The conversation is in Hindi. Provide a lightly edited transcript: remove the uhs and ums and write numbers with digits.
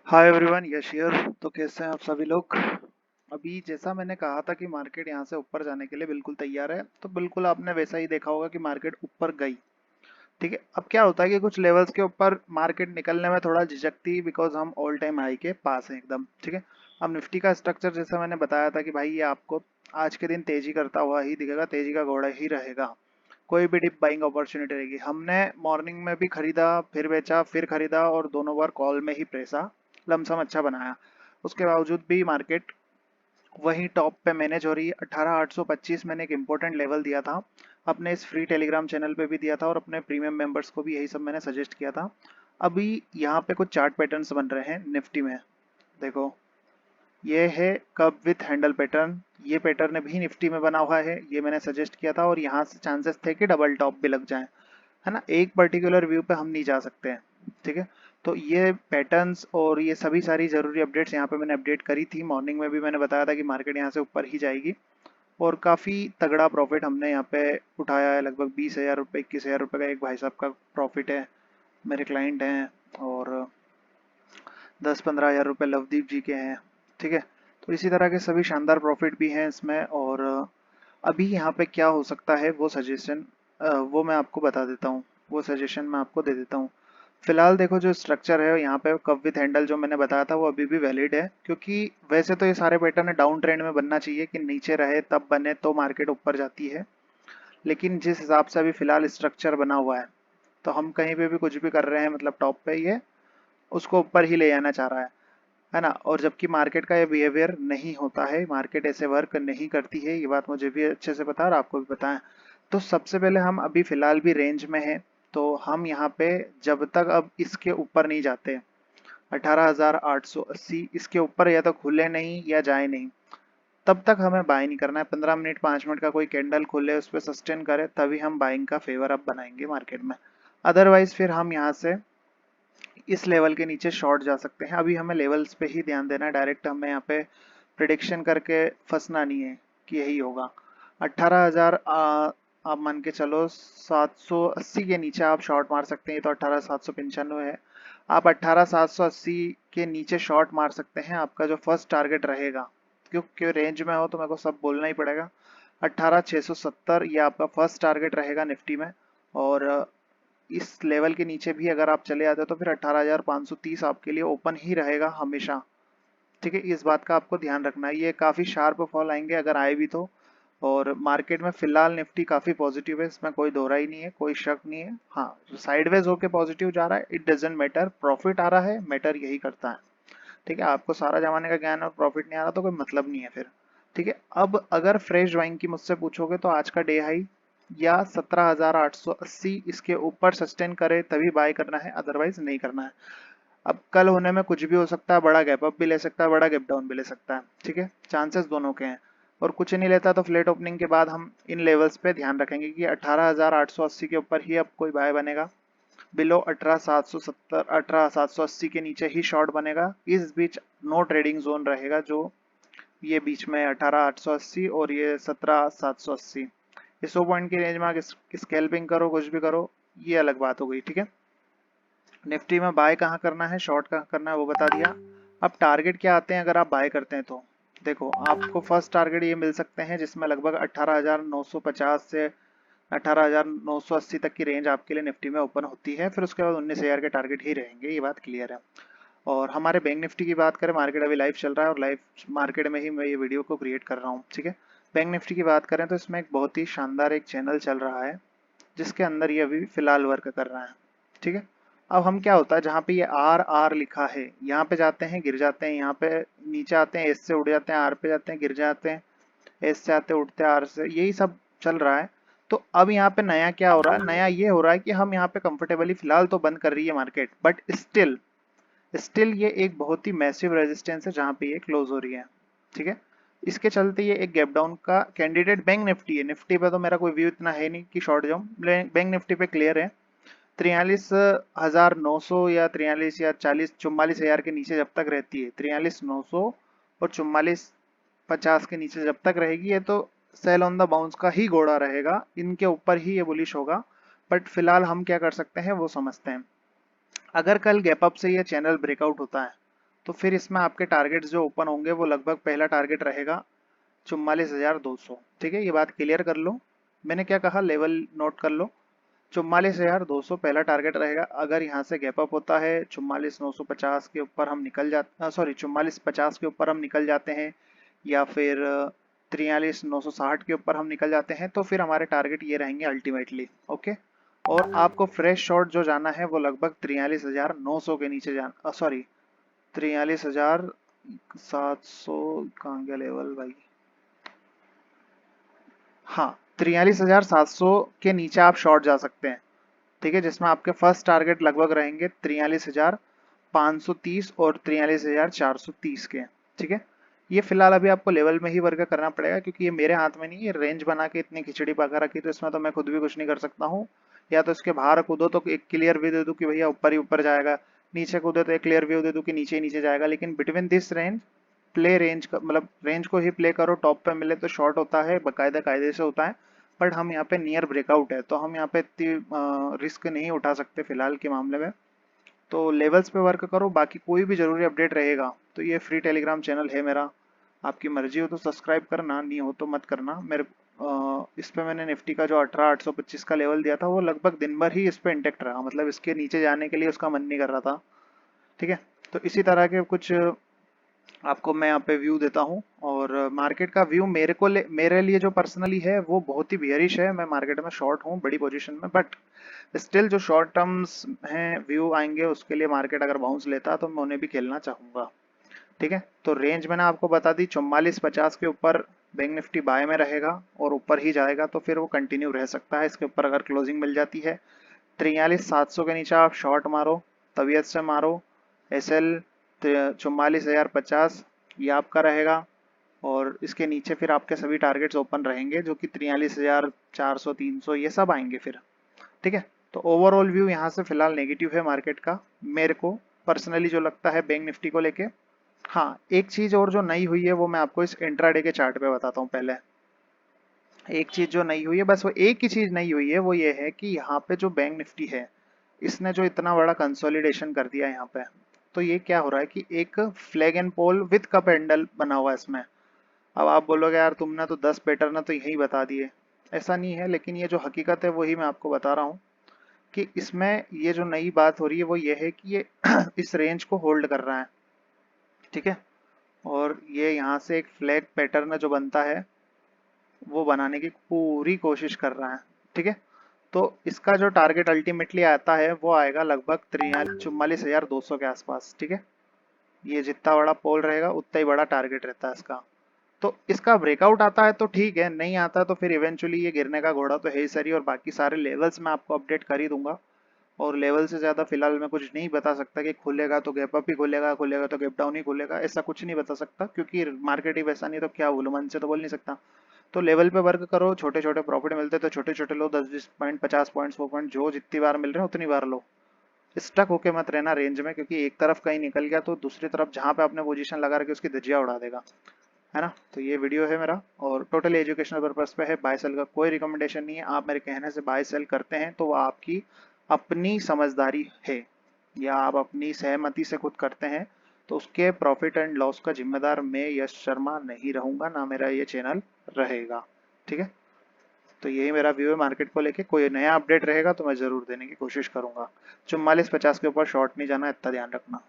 Hi everyone, Yash here. तो कैसे हैं आप सभी लोग। अभी जैसा मैंने कहा था कि मार्केट यहाँ से ऊपर जाने के लिए बिल्कुल तैयार है, तो बिल्कुल आपने वैसा ही देखा होगा कि मार्केट ऊपर गई। ठीक है, अब क्या होता है कि कुछ लेवल्स के ऊपर मार्केट निकलने में थोड़ा झिझकती, बिकॉज हम ऑल टाइम हाई के पास हैं एकदम। ठीक है, अब निफ्टी का स्ट्रक्चर जैसा मैंने बताया था कि भाई ये आपको आज के दिन तेजी करता हुआ ही दिखेगा, तेजी का घोड़ा ही रहेगा। कोई भी डिप बाइंग अपॉर्चुनिटी रहेगी। हमने मॉर्निंग में भी खरीदा, फिर बेचा, फिर खरीदा और दोनों बार कॉल में ही पैसा लमसम अच्छा बनाया। उसके बावजूद भी मार्केट वही टॉप पे मैनेज हो रही है। 18,825 मैंने एक इम्पोर्टेंट लेवल दिया था, अपने इस फ्री टेलीग्राम चैनल पे भी दिया था और अपने प्रीमियम मेंबर्स को भी यही सब मैंने सजेस्ट किया था। अभी यहाँ पे कुछ चार्ट पैटर्न्स बन रहे हैं निफ्टी में। देखो, ये है कप विथ हैंडल पैटर्न। ये पैटर्न भी निफ्टी में बना हुआ है, ये मैंने सजेस्ट किया था और यहाँ से चांसेस थे कि डबल टॉप भी लग जाए, है ना। एक पर्टिकुलर व्यू पे हम नहीं जा सकते हैं। ठीक है, तो ये पैटर्न्स और ये सभी सारी जरूरी अपडेट्स यहाँ पे मैंने अपडेट करी थी। मॉर्निंग में भी मैंने बताया था कि मार्केट यहाँ से ऊपर ही जाएगी और काफ़ी तगड़ा प्रॉफिट हमने यहाँ पे उठाया है। लगभग 20,000 रुपये, 21,000 रुपये का एक भाई साहब का प्रॉफिट है, मेरे क्लाइंट हैं। और 10-15 हज़ार रुपये लवदीप जी के हैं। ठीक है, तो इसी तरह के सभी शानदार प्रॉफिट भी हैं इसमें। और अभी यहाँ पे क्या हो सकता है वो सजेशन, वो मैं आपको बता देता हूँ, वो सजेशन मैं आपको दे देता हूँ। फिलहाल देखो, जो स्ट्रक्चर है यहाँ पे कप विथ हैंडल जो मैंने बताया था वो अभी भी वैलिड है, क्योंकि वैसे तो ये सारे पैटर्न डाउन ट्रेंड में बनना चाहिए कि नीचे रहे तब बने तो मार्केट ऊपर जाती है। लेकिन जिस हिसाब से अभी फिलहाल स्ट्रक्चर बना हुआ है, तो हम कहीं पे भी कुछ भी कर रहे हैं, मतलब टॉप पे ये उसको ऊपर ही ले जाना चाह रहा है ना। और जबकि मार्केट का ये बिहेवियर नहीं होता है, मार्केट ऐसे वर्क नहीं करती है, ये बात मुझे भी अच्छे से पता है और आपको भी पता है। तो सबसे पहले हम अभी फिलहाल भी रेंज में हैं, तो हम यहाँ पे जब तक अब इसके ऊपर नहीं जाते, 18,880 इसके ऊपर या तो खुले नहीं या जाए नहीं, तब तक हमें बाय नहीं करना है। 15 मिनट 5 मिनट का कोई कैंडल खुले, उस पर सस्टेन करे, तभी हम बाइंग का फेवर अप बनाएंगे मार्केट में। अदरवाइज फिर हम यहाँ से इस लेवल के नीचे शॉर्ट जा सकते हैं। अभी हमें लेवल्स पे ही ध्यान देना है, डायरेक्ट हमें यहाँ पे प्रिडिक्शन करके फंसना नहीं है कि यही होगा। 18,000 आप मान के चलो 780 के नीचे आप शॉर्ट मार सकते हैं, ये तो 18,795 है। आप 18,780 के नीचे शॉर्ट मार सकते हैं। आपका जो फर्स्ट टारगेट रहेगा, क्योंकि रेंज में हो तो मेरे को सब बोलना ही पड़ेगा, 18,670 ये आपका फर्स्ट टारगेट रहेगा निफ्टी में। और इस लेवल के नीचे भी अगर आप चले आते हो तो फिर 18,530 आपके लिए ओपन ही रहेगा हमेशा। ठीक है, इस बात का आपको ध्यान रखना है। ये काफ़ी शार्प फॉल आएंगे अगर आए भी तो। और मार्केट में फिलहाल निफ्टी काफ़ी पॉजिटिव है, इसमें कोई दोहरा ही नहीं है, कोई शक नहीं है। हाँ, साइडवेज होके पॉजिटिव जा रहा है, इट डजेंट मैटर। प्रॉफिट आ रहा है, मैटर यही करता है। ठीक है, आपको सारा जमाने का ज्ञान और प्रॉफिट नहीं आ रहा तो कोई मतलब नहीं है फिर। ठीक है, अब अगर फ्रेश ड्राइंग की मुझसे पूछोगे तो आज का डे हाई या 17,880 इसके ऊपर सस्टेन करे तभी बाय करना है, अदरवाइज नहीं करना है। अब कल होने में कुछ भी हो सकता है, बड़ा गैप अप भी ले सकता है, बड़ा गैप डाउन भी ले सकता है। ठीक है, चांसेस दोनों के हैं। और कुछ नहीं लेता तो फ्लेट ओपनिंग के बाद हम इन लेवल्स पे ध्यान रखेंगे कि 18,880 के ऊपर ही अब कोई बाय बनेगा, बिलो 18,770 18,780 के नीचे ही शॉर्ट बनेगा। इस बीच नो ट्रेडिंग जोन रहेगा, जो ये बीच में 18,880 और ये 17,780, ये 100 पॉइंट की रेंज में आगे स्कैल्पिंग करो, कुछ भी करो, ये अलग बात हो गई। ठीक है, निफ्टी में बाय कहाँ करना है, शॉर्ट कहाँ करना है, वो बता दिया। अब टारगेट क्या आते हैं अगर आप बाय करते हैं तो। देखो, आपको फर्स्ट टारगेट ये मिल सकते हैं जिसमें लगभग 18,950 से 18,980 तक की रेंज आपके लिए निफ्टी में ओपन होती है। फिर उसके बाद 19,000 के टारगेट ही रहेंगे, ये बात क्लियर है। और हमारे बैंक निफ्टी की बात करें, मार्केट अभी लाइव चल रहा है और लाइव मार्केट में ही मैं ये वीडियो को क्रिएट कर रहा हूँ। ठीक है, बैंक निफ्टी की बात करें तो इसमें एक बहुत ही शानदार एक चैनल चल रहा है जिसके अंदर ये अभी फिलहाल वर्क कर रहा है। ठीक है, अब हम क्या होता है, जहाँ पे ये आर आर लिखा है यहाँ पे जाते हैं, गिर जाते हैं, यहाँ पे नीचे आते हैं, एस से उड़ जाते हैं, आर पे जाते हैं, गिर जाते हैं, एस से आते उठते हैं, आर से, यही सब चल रहा है। तो अब यहाँ पे नया क्या हो रहा है, नया ये हो रहा है कि हम यहाँ पे कंफर्टेबली फिलहाल तो बंद कर रही है मार्केट, बट स्टिल स्टिल ये एक बहुत ही मैसिव रेजिस्टेंस है जहां पे ये क्लोज हो रही है। ठीक है, इसके चलते ये एक गैप डाउन का कैंडिडेट बैंक निफ्टी है। निफ्टी पे तो मेरा कोई व्यू इतना है नहीं कि शॉर्ट जाऊं, बैंक निफ्टी पे क्लियर है। 43,900 या 43 या 44 के नीचे जब तक रहती है, 43,900 और 44,50 के नीचे जब तक रहेगी, ये तो सेल ऑन द बाउंस का ही घोड़ा रहेगा, इनके ऊपर ही ये बुलिश होगा। बट फिलहाल हम क्या कर सकते हैं वो समझते हैं। अगर कल गैप अप से ये चैनल ब्रेकआउट होता है तो फिर इसमें आपके टारगेट्स जो ओपन होंगे वो लगभग पहला टारगेट रहेगा 44,200। ठीक है, ये बात क्लियर कर लो। मैंने क्या कहा, लेवल नोट कर लो। 44,200 पहला टारगेट रहेगा। अगर यहाँ से गैप अप होता है 44,950 के ऊपर हम निकल जाते, सॉरी 44,50 के ऊपर हम निकल जाते हैं, या फिर 43,960 के ऊपर हम निकल जाते हैं, तो फिर हमारे टारगेट ये रहेंगे अल्टीमेटली। ओके, और आपको फ्रेश शॉट जो जाना है वो लगभग 43,900 के नीचे जाना, सॉरी 43,700 कहाँ गया लेवल भाई, हाँ 43,700 के नीचे आप शॉर्ट जा सकते हैं। ठीक है, जिसमें आपके फर्स्ट टारगेट लगभग रहेंगे 43,530 और 43,430 के। ठीक है, ये फिलहाल अभी आपको लेवल में ही वर्क करना पड़ेगा, क्योंकि ये मेरे हाथ में नहीं, ये रेंज बना के इतनी खिचड़ी पका रखी, तो इसमें तो मैं खुद भी कुछ नहीं कर सकता हूँ। या तो इसके बाहर कूदो तो एक क्लियर व्यू दे दूँ कि भैया ऊपर ही ऊपर जाएगा, नीचे कूदो तो एक क्लियर व्यू दे दूँ कि नीचे ही नीचे जाएगा, लेकिन between this range play range का मतलब रेंज को ही प्ले करो। टॉप पे मिले तो शॉर्ट होता है, बाकायदा कायदे से होता है, बट हम यहाँ पे नियर ब्रेकआउट है तो हम यहाँ पे इतनी रिस्क नहीं उठा सकते फिलहाल के मामले में। तो लेवल्स पे वर्क करो, बाकी कोई भी जरूरी अपडेट रहेगा तो ये फ्री टेलीग्राम चैनल है मेरा, आपकी मर्जी हो तो सब्सक्राइब करना, नहीं हो तो मत करना। मेरे इस पे मैंने निफ्टी का जो 18,825 का लेवल दिया था वो लगभग दिन भर ही इस पे इंटेक्ट रहा, मतलब इसके नीचे जाने के लिए उसका मन नहीं कर रहा था। ठीक है, तो इसी तरह के कुछ आपको मैं यहाँ पे व्यू देता हूँ। और मार्केट का व्यू मेरे लिए जो पर्सनली है वो बहुत ही बियरिश है। मैं मार्केट में शॉर्ट हूँ बड़ी पोजीशन में, बट स्टिल जो शॉर्ट टर्म्स हैं व्यू आएंगे उसके लिए मार्केट अगर बाउंस लेता तो मैं उन्हें भी खेलना चाहूंगा। ठीक है, तो रेंज मैंने आपको बता दी, 44,50 के ऊपर बैंक निफ्टी बाय में रहेगा और ऊपर ही जाएगा तो फिर वो कंटिन्यू रह सकता है। इसके ऊपर अगर क्लोजिंग मिल जाती है 43,700 के नीचे आप शॉर्ट मारो, तबीयत से मारो। एस एल 44,050 ये आपका रहेगा, और इसके नीचे फिर आपके सभी टारगेट्स ओपन रहेंगे जो कि 43,400 300 ये सब आएंगे फिर। ठीक है, तो ओवरऑल व्यू यहाँ से फिलहाल नेगेटिव है मार्केट का, मेरे को पर्सनली जो लगता है बैंक निफ्टी को लेके। हाँ, एक चीज और जो नई हुई है वो मैं आपको इस इंट्राडे के चार्ट पे बताता हूँ पहले। एक चीज जो नई हुई है, बस वो एक ही चीज नई हुई है, वो ये है कि यहाँ पे जो बैंक निफ्टी है इसने जो इतना बड़ा कंसोलिडेशन कर दिया यहाँ पे, तो ये क्या हो रहा है कि एक flag and pole with cup handle बना हुआ है इसमें। अब आप बोलोगे यार तुमने तो 10 पैटर्न तो यही बता दिए, ऐसा नहीं है, लेकिन ये जो हकीकत है वही मैं आपको बता रहा हूँ कि इसमें ये जो नई बात हो रही है वो ये है कि ये इस रेंज को होल्ड कर रहा है। ठीक है, और ये यहाँ से एक फ्लैग पैटर्न जो बनता है वो बनाने की पूरी कोशिश कर रहा है। ठीक है, तो इसका जो टारगेट अल्टीमेटली आता है वो आएगा लगभग 44,200 के आसपास। ठीक है, ये जितना बड़ा पोल रहेगा उतना ही बड़ा टारगेट रहता है इसका। तो इसका ब्रेकआउट आता है तो ठीक है, नहीं आता तो फिर इवेंचुअली ये गिरने का घोड़ा तो है ही सरी, और बाकी सारे लेवल्स मैं आपको अपडेट कर ही दूंगा। और लेवल से ज्यादा फिलहाल मैं कुछ नहीं बता सकता कि खुलेगा तो गैप अप ही खुलेगा, खुलेगा तो गैप डाउन ही खुलेगा, ऐसा कुछ नहीं बता सकता क्योंकि मार्केट ही वैसा नहीं, तो क्या बोलूं, मन से तो बोल नहीं सकता। तो लेवल पे वर्क करो, छोटे छोटे प्रॉफिट मिलते तो छोटे छोटे लो, 10-20 पॉइंट 50 पॉइंट 100 पॉइंट जो जितनी बार मिल रहे हैं उतनी बार लो। स्टक होके मत रहना रेंज में, क्योंकि एक तरफ कहीं निकल गया तो दूसरी तरफ जहां पे आपने पोजीशन लगा रखी उसकी धज्जियां उड़ा देगा, है ना। तो ये वीडियो है मेरा और टोटली एजुकेशनल पर्पज पे है, बाय सेल का कोई रिकमेंडेशन नहीं है। आप मेरे कहने से बाय सेल करते हैं तो वो आपकी अपनी समझदारी है, या आप अपनी सहमति से खुद करते हैं, तो उसके प्रॉफिट एंड लॉस का जिम्मेदार मैं यश शर्मा नहीं रहूंगा, ना मेरा ये चैनल रहेगा। ठीक है, तो यही मेरा व्यू है मार्केट को लेके। कोई नया अपडेट रहेगा तो मैं जरूर देने की कोशिश करूंगा। 44,50 के ऊपर शॉर्ट नहीं जाना, इतना ध्यान रखना।